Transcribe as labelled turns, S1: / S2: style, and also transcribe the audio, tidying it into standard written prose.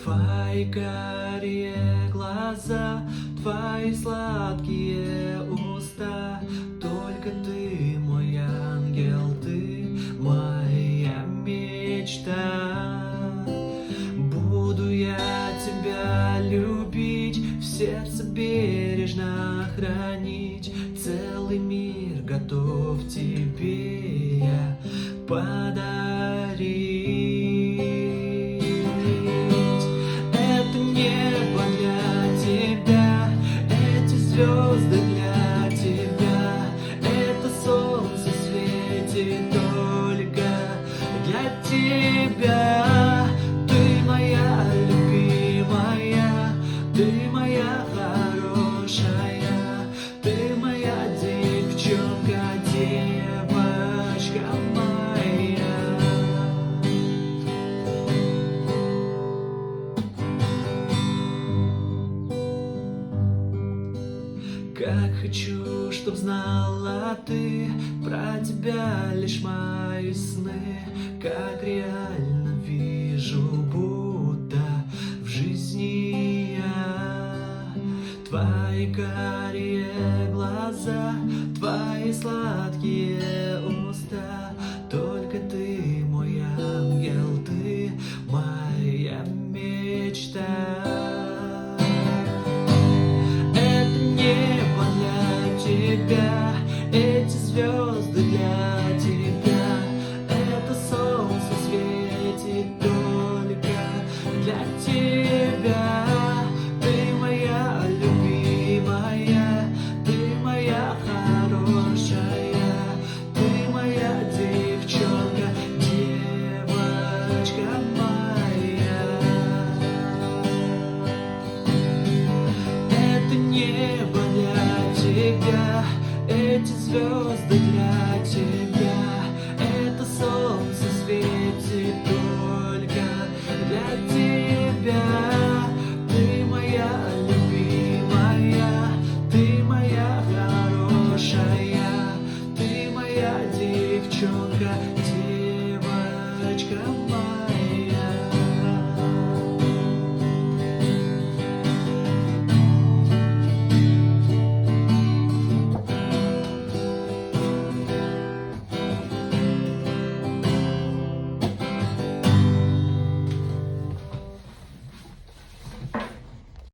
S1: Твои карие глаза, твои сладкие уста, только ты мой ангел, ты моя мечта. Буду я тебя любить, в сердце бережно хранить, целый мир готов тебе я подарить. Это небо для тебя, эти звезды для тебя, это солнце светит только для тебя. Ты моя любимая, ты моя хорошая, ты моя девчонка, девочка моя. Как хочу, чтоб знала ты про тебя лишь мои сны, как реально вижу, будто в жизни я. Твои карие глаза, твои сладкие уста, только ты мой ангел, ты моя мечта. Тебя, эти звезды для тебя, это солнце светит только для тебя. Ты моя любимая, ты моя хорошая, ты моя девчонка, девочка моя. Это небо для тебя, эти звезды для тебя, это солнце светит только для тебя. Ты моя любимая, ты моя хорошая, ты моя девчонка, девочка моя.